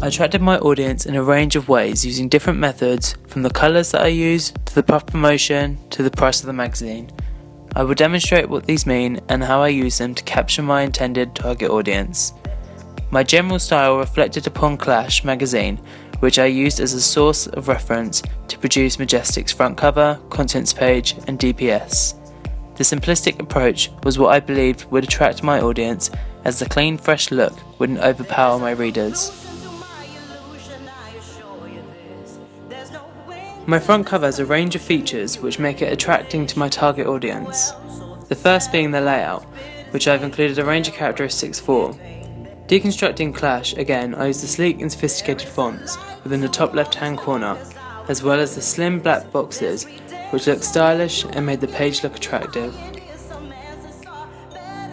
I attracted my audience in a range of ways using different methods, from the colours that I use, to the puff promotion, to the price of the magazine. I will demonstrate what these mean and how I use them to capture my intended target audience. My general style reflected upon Clash magazine, which I used as a source of reference to produce Majestic's front cover, contents page, and DPS. The simplistic approach was what I believed would attract my audience, as the clean, fresh look wouldn't overpower my readers. My front cover has a range of features which make it attracting to my target audience. The first being the layout, which I've included a range of characteristics for. Deconstructing Clash, again, I use the sleek and sophisticated fonts within the top left hand corner, as well as the slim black boxes, which look stylish and made the page look attractive.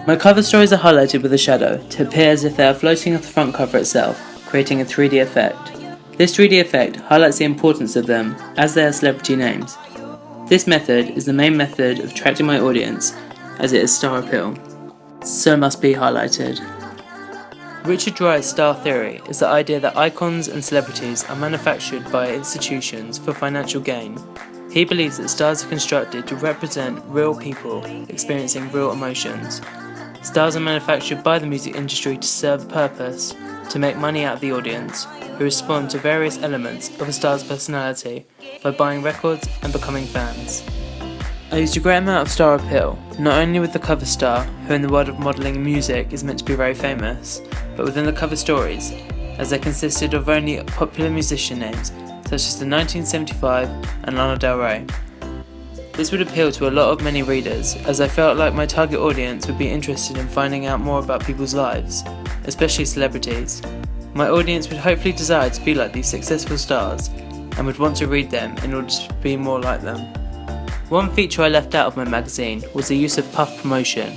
My cover stories are highlighted with a shadow to appear as if they are floating off the front cover itself, creating a 3D effect. This 3D effect highlights the importance of them, as they are celebrity names. This method is the main method of attracting my audience, as it is star appeal, so must be highlighted. Richard Dreyer's star theory is the idea that icons and celebrities are manufactured by institutions for financial gain. He believes that stars are constructed to represent real people experiencing real emotions. Stars are manufactured by the music industry to serve a purpose, to make money out of the audience, who respond to various elements of a star's personality by buying records and becoming fans. I used a great amount of star appeal, not only with the cover star, who in the world of modelling and music is meant to be very famous, but within the cover stories, as they consisted of only popular musician names, such as the 1975 and Lana Del Rey. This would appeal to a lot of many readers, as I felt like my target audience would be interested in finding out more about people's lives, especially celebrities. My audience would hopefully desire to be like these successful stars, and would want to read them in order to be more like them. One feature I left out of my magazine was the use of puff promotion.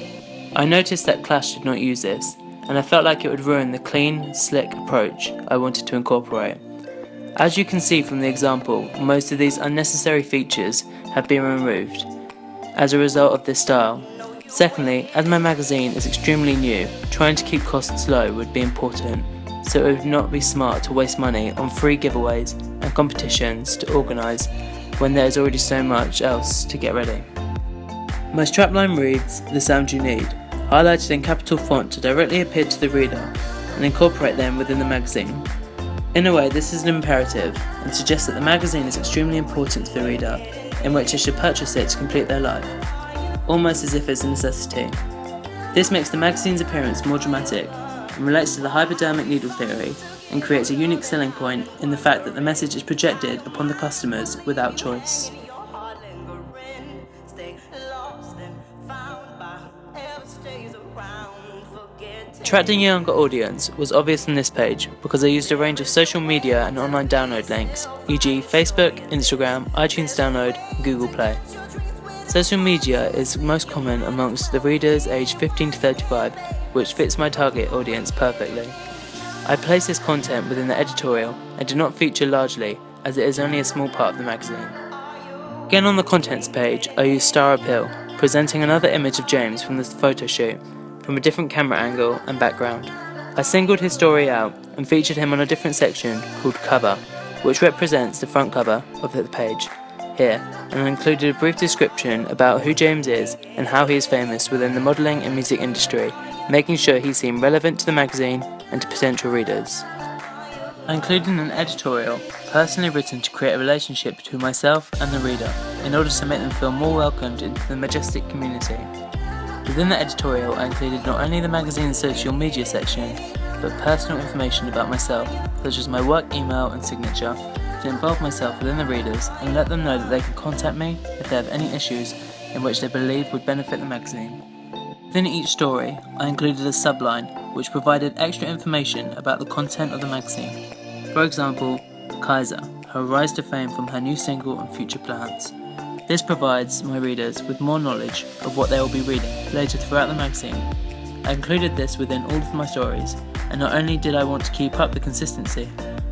I noticed that Clash did not use this, and I felt like it would ruin the clean, slick approach I wanted to incorporate. As you can see from the example, most of these unnecessary features have been removed as a result of this style. Secondly, as my magazine is extremely new, trying to keep costs low would be important, so it would not be smart to waste money on free giveaways and competitions to organise when there is already so much else to get ready. My strapline reads, "The sound you need," highlighted in capital font to directly appeal to the reader and incorporate them within the magazine. In a way, this is an imperative and suggests that the magazine is extremely important to the reader, in which they should purchase it to complete their life, almost as if it's a necessity. This makes the magazine's appearance more dramatic and relates to the hypodermic needle theory, and creates a unique selling point in the fact that the message is projected upon the customers without choice. Attracting a younger audience was obvious on this page because I used a range of social media and online download links, e.g. Facebook, Instagram, iTunes Download, and Google Play. Social media is most common amongst the readers aged 15 to 35, which fits my target audience perfectly. I place this content within the editorial and do not feature largely, as it is only a small part of the magazine. Again, on the contents page, I use star appeal, presenting another image of James from the photo shoot, from a different camera angle and background. I singled his story out and featured him on a different section called Cover, which represents the front cover of the page here, and I included a brief description about who James is and how he is famous within the modelling and music industry, making sure he seemed relevant to the magazine and to potential readers. I included an editorial personally written to create a relationship between myself and the reader in order to make them feel more welcomed into the Majestic community. Within the editorial, I included not only the magazine's social media section, but personal information about myself, such as my work email and signature, to involve myself within the readers and let them know that they can contact me if they have any issues in which they believe would benefit the magazine. Within each story, I included a subline which provided extra information about the content of the magazine. For example, Kaiser, her rise to fame from her new single and future plans. This provides my readers with more knowledge of what they will be reading later throughout the magazine. I included this within all of my stories, and not only did I want to keep up the consistency,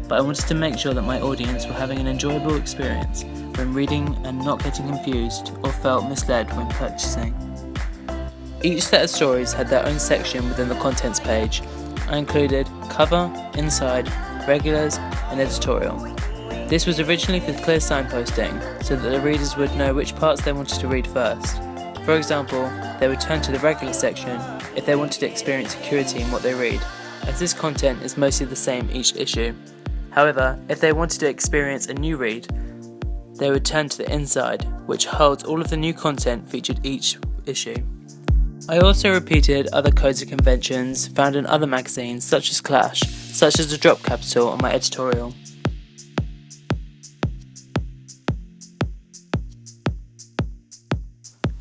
but I wanted to make sure that my audience were having an enjoyable experience when reading and not getting confused or felt misled when purchasing. Each set of stories had their own section within the contents page. I included cover, inside, regulars, and editorial. This was originally for clear signposting, so that the readers would know which parts they wanted to read first. For example, they would turn to the regular section if they wanted to experience security in what they read, as this content is mostly the same each issue. However, if they wanted to experience a new read, they would turn to the inside, which holds all of the new content featured each issue. I also repeated other codes and conventions found in other magazines such as Clash, such as the drop capital on my editorial.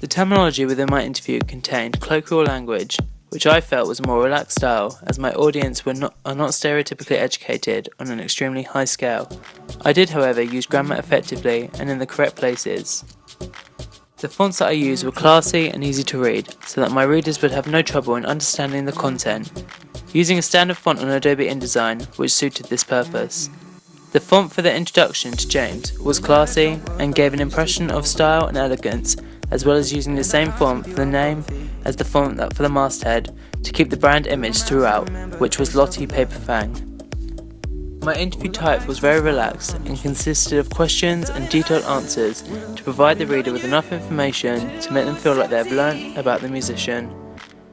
The terminology within my interview contained colloquial language, which I felt was a more relaxed style, as my audience are not stereotypically educated on an extremely high scale. I did, however, use grammar effectively and in the correct places. The fonts that I used were classy and easy to read, so that my readers would have no trouble in understanding the content, using a standard font on Adobe InDesign which suited this purpose. The font for the introduction to James was classy and gave an impression of style and elegance, as well as using the same font for the name as the font for the masthead to keep the brand image throughout, which was Lottie Paperfang. My interview type was very relaxed and consisted of questions and detailed answers to provide the reader with enough information to make them feel like they have learnt about the musician.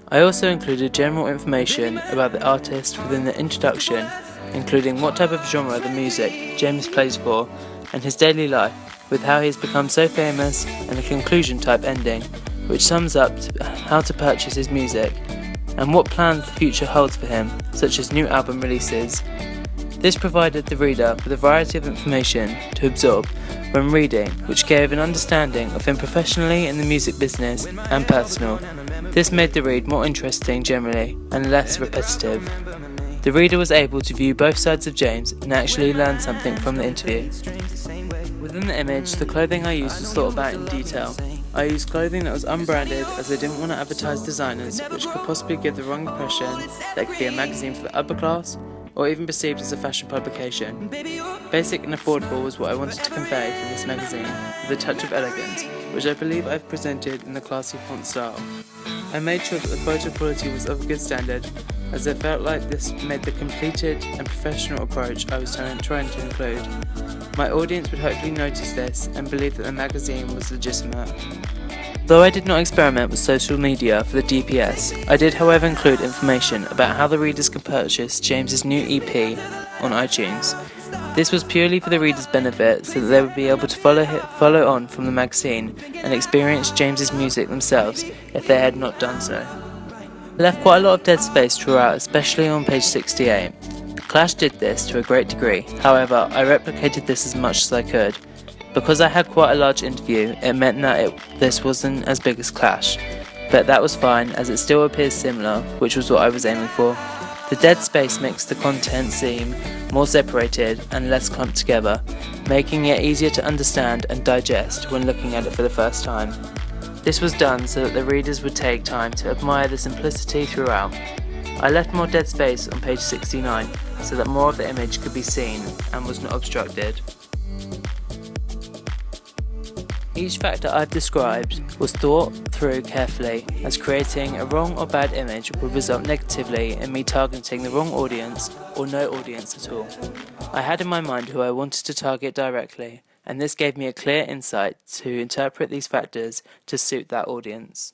I also included general information about the artist within the introduction, including what type of genre of the music James plays for and his daily life, with how he has become so famous, and a conclusion type ending, which sums up how to purchase his music, and what plans the future holds for him, such as new album releases. This provided the reader with a variety of information to absorb when reading, which gave an understanding of him professionally in the music business and personal. This made the read more interesting generally and less repetitive. The reader was able to view both sides of James and actually learn something from the interview. Within the image, the clothing I used was thought about in detail. I used clothing that was unbranded, as I didn't want to advertise designers which could possibly give the wrong impression that it could be a magazine for the upper class, or even perceived as a fashion publication. Basic and affordable was what I wanted to convey from this magazine, with a touch of elegance, which I believe I've presented in the classy font style. I made sure that the photo quality was of a good standard, as I felt like this made the completed and professional approach I was trying to include. My audience would hopefully notice this and believe that the magazine was legitimate. Though I did not experiment with social media for the DPS, I did however include information about how the readers could purchase James's new EP on iTunes. This was purely for the readers' benefit, so that they would be able to follow on from the magazine and experience James's music themselves if they had not done so. I left quite a lot of dead space throughout, especially on page 68. Clash did this to a great degree, however I replicated this as much as I could. Because I had quite a large interview, it meant that this wasn't as big as Clash, but that was fine as it still appears similar, which was what I was aiming for. The dead space makes the content seem more separated and less clumped together, making it easier to understand and digest when looking at it for the first time. This was done so that the readers would take time to admire the simplicity throughout. I left more dead space on page 69 so that more of the image could be seen and was not obstructed. Each factor I've described was thought through carefully, as creating a wrong or bad image would result negatively in me targeting the wrong audience or no audience at all. I had in my mind who I wanted to target directly, and this gave me a clear insight to interpret these factors to suit that audience.